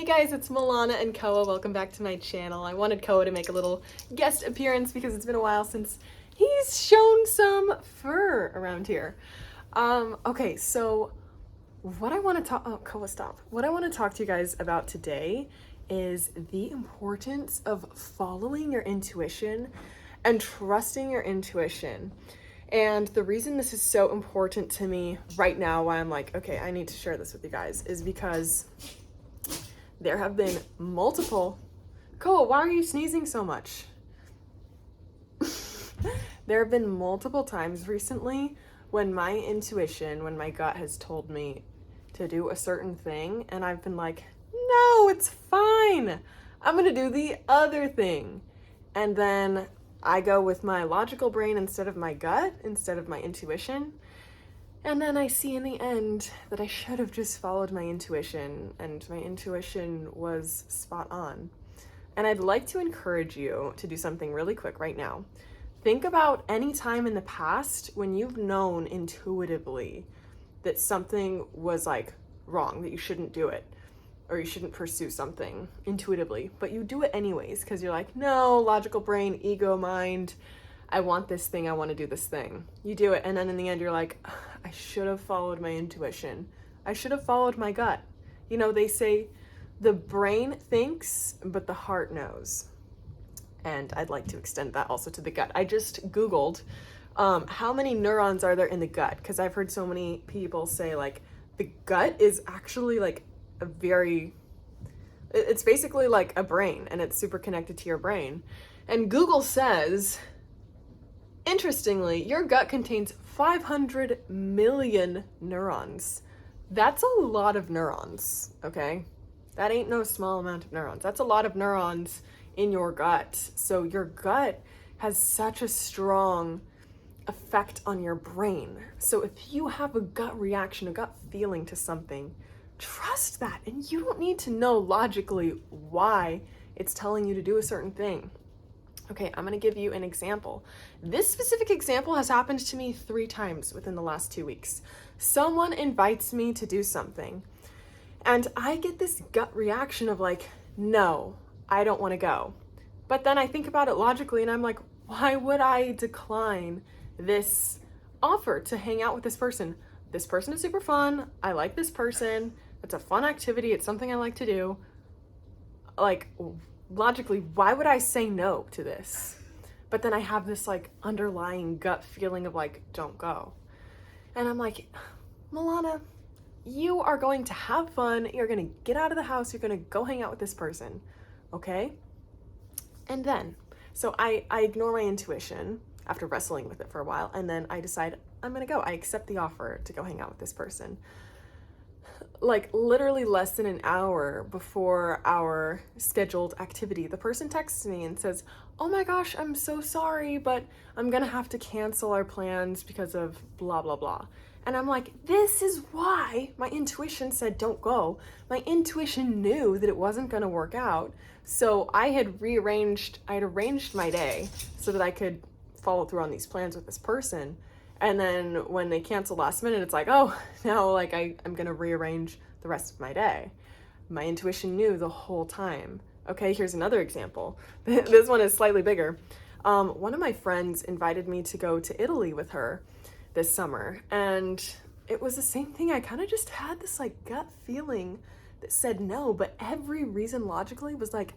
Hey guys, it's Milana and Koa. Welcome back to my channel. I wanted Koa to make a little guest appearance because it's been a while since he's shown some fur around here. Okay, so what I want to talk, oh, Koa, stop. What I want to talk to you guys about today is the importance of following your intuition and trusting your intuition. And the reason this is so important to me right now, why I'm like, okay, I need to share this with you guys, is because there have been multiple... Koa, why are you sneezing so much? There have been multiple times recently when my intuition, when my gut has told me to do a certain thing, and I've been like, no, it's fine. I'm gonna do the other thing. And then I go with my logical brain instead of my gut, instead of my intuition. And then I see in the end that I should have just followed my intuition, and my intuition was spot on. And I'd like to encourage you to do something really quick right now. Think about any time in the past when you've known intuitively that something was like wrong, that you shouldn't do it, or you shouldn't pursue something intuitively, but you do it anyways because you're like, no, logical brain, ego mind, I want this thing, I want to do this thing. You do it, and then in the end you're like, I should have followed my intuition. I should have followed my gut. You know, they say the brain thinks, but the heart knows. And I'd like to extend that also to the gut. I just Googled how many neurons are there in the gut, because I've heard so many people say like the gut is actually like a very, it's basically like a brain, and it's super connected to your brain. And Google says, interestingly, your gut contains 500 million neurons. That's a lot of neurons, okay? That ain't no small amount of neurons. That's a lot of neurons in your gut. So your gut has such a strong effect on your brain. So if you have a gut reaction, a gut feeling to something, trust that. And you don't need to know logically why it's telling you to do a certain thing. Okay, I'm gonna give you an example. This specific example has happened to me 3 times within the last 2 weeks. Someone invites me to do something, and I get this gut reaction of like, no, I don't wanna go. But then I think about it logically and I'm like, why would I decline this offer to hang out with this person? This person is super fun. I like this person. It's a fun activity. It's something I like to do. Like, logically, why would I say no to this? But then I have this like underlying gut feeling of like, don't go. And I'm like, Milana, you are going to have fun. You're going to get out of the house. You're going to go hang out with this person. Okay? And then, so I ignore my intuition after wrestling with it for a while. And then I decide I'm going to go. I accept the offer to go hang out with this person. Like literally less than an hour before our scheduled activity, the person texts me and says, oh my gosh, I'm so sorry, but I'm gonna have to cancel our plans because of blah, blah, blah. And I'm like, this is why my intuition said don't go. My intuition knew that it wasn't gonna work out. So I had arranged my day so that I could follow through on these plans with this person. And then when they cancel last minute, it's like, oh, now like I'm gonna rearrange the rest of my day. My intuition knew the whole time. Okay, here's another example. This one is slightly bigger. One of my friends invited me to go to Italy with her this summer. And it was the same thing. I kind of just had this like gut feeling that said no, but every reason logically was like,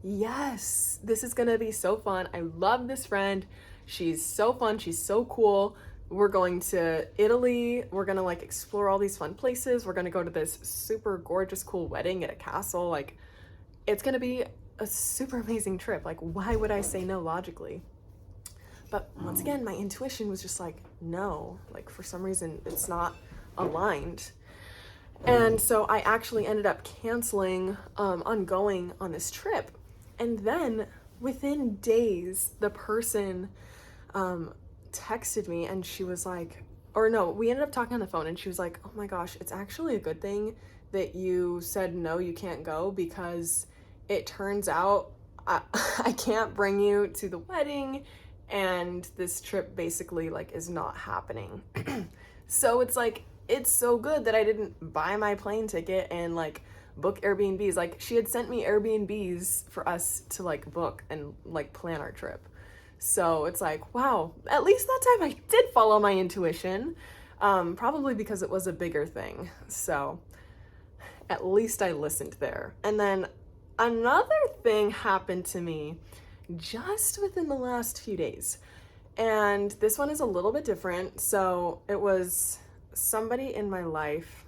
yes, this is gonna be so fun. I love this friend. She's so fun. She's so cool. We're going to Italy. We're gonna like explore all these fun places. We're gonna go to this super gorgeous, cool wedding at a castle. Like, it's gonna be a super amazing trip. Like, why would I say no logically? But once again, my intuition was just like, no, like for some reason it's not aligned. And so I actually ended up canceling on going on this trip. And then within days, the person texted me and she was like, or no, we ended up talking on the phone and she was like, oh my gosh, it's actually a good thing that you said no, you can't go, because it turns out I can't bring you to the wedding and this trip basically like is not happening. So it's like, it's so good that I didn't buy my plane ticket and like book Airbnbs. Like, she had sent me Airbnbs for us to like book and like plan our trip. So it's like, wow, at least that time I did follow my intuition, probably because it was a bigger thing. So at least I listened there. And then another thing happened to me just within the last few days. And this one is a little bit different. So it was somebody in my life.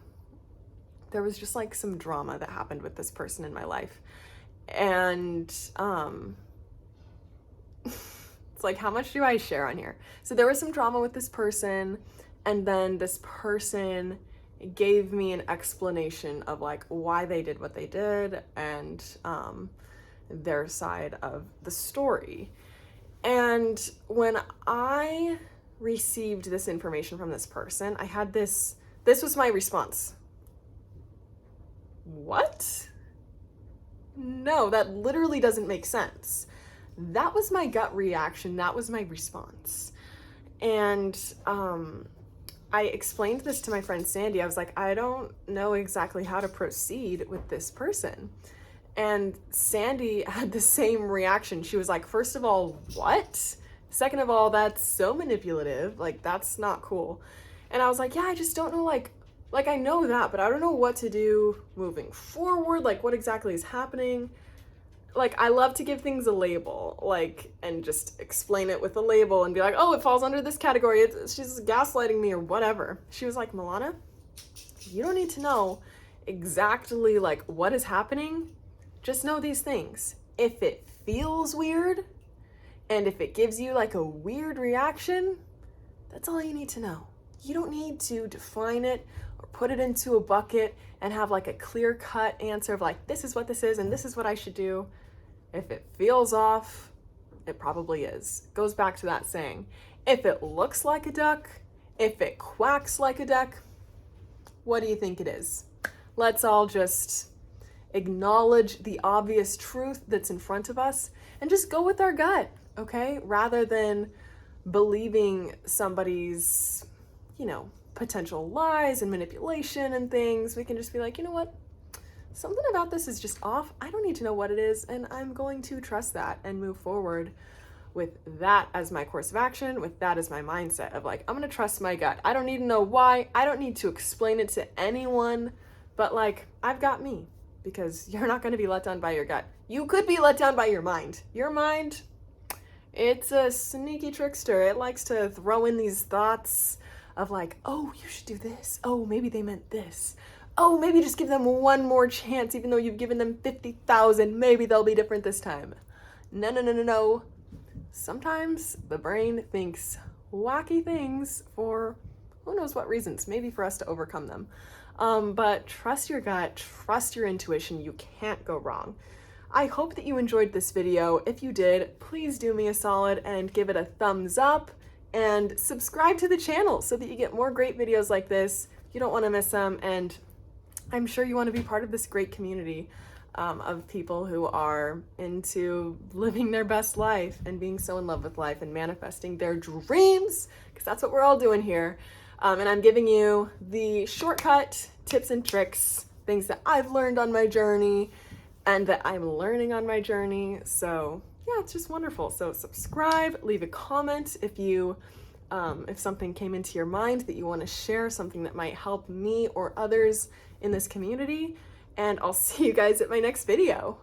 There was just like some drama that happened with this person in my life. And it's like, how much do I share on here? So there was some drama with this person, and then this person gave me an explanation of like why they did what they did and their side of the story. And when I received this information from this person, I had this was my response. What? No, that literally doesn't make sense. That was my gut reaction. That was my response. And I explained this to my friend Sandy. I was like, I don't know exactly how to proceed with this person. And Sandy had the same reaction. She was like, first of all, what? Second of all, that's so manipulative. Like, that's not cool. And I was like, yeah, I just don't know, like I know that, but I don't know what to do moving forward. Like, what exactly is happening? Like, I love to give things a label, like, and just explain it with a label and be like, oh, it falls under this category. She's gaslighting me or whatever. She was like, Milana, you don't need to know exactly like what is happening. Just know these things. If it feels weird and if it gives you like a weird reaction, that's all you need to know. You don't need to define it or put it into a bucket and have like a clear-cut answer of like, this is what this is and this is what I should do. If it feels off, it probably is. Goes back to that saying, if it looks like a duck, if it quacks like a duck, what do you think it is? Let's all just acknowledge the obvious truth that's in front of us and just go with our gut, okay? Rather than believing somebody's, potential lies and manipulation and things, we can just be like, you know what? Something about this is just off. I don't need to know what it is, and I'm going to trust that and move forward with that as my course of action, with that as my mindset of like, I'm going to trust my gut. I don't need to know why. I don't need to explain it to anyone, but like, I've got me, because you're not going to be let down by your gut. You could be let down by your mind. Your mind, it's a sneaky trickster. It likes to throw in these thoughts of like, oh, you should do this. Oh, maybe they meant this. Oh, maybe just give them one more chance, even though you've given them 50,000. Maybe they'll be different this time. No. Sometimes the brain thinks wacky things for who knows what reasons, maybe for us to overcome them. But trust your gut, trust your intuition. You can't go wrong. I hope that you enjoyed this video. If you did, please do me a solid and give it a thumbs up and subscribe to the channel so that you get more great videos like this. You don't want to miss them, and I'm sure you want to be part of this great community of people who are into living their best life and being so in love with life and manifesting their dreams, because that's what we're all doing here. And I'm giving you the shortcut tips and tricks, things that I've learned on my journey and that I'm learning on my journey. So yeah, it's just wonderful. So subscribe, leave a comment if you if something came into your mind that you want to share, something that might help me or others in this community, and I'll see you guys at my next video.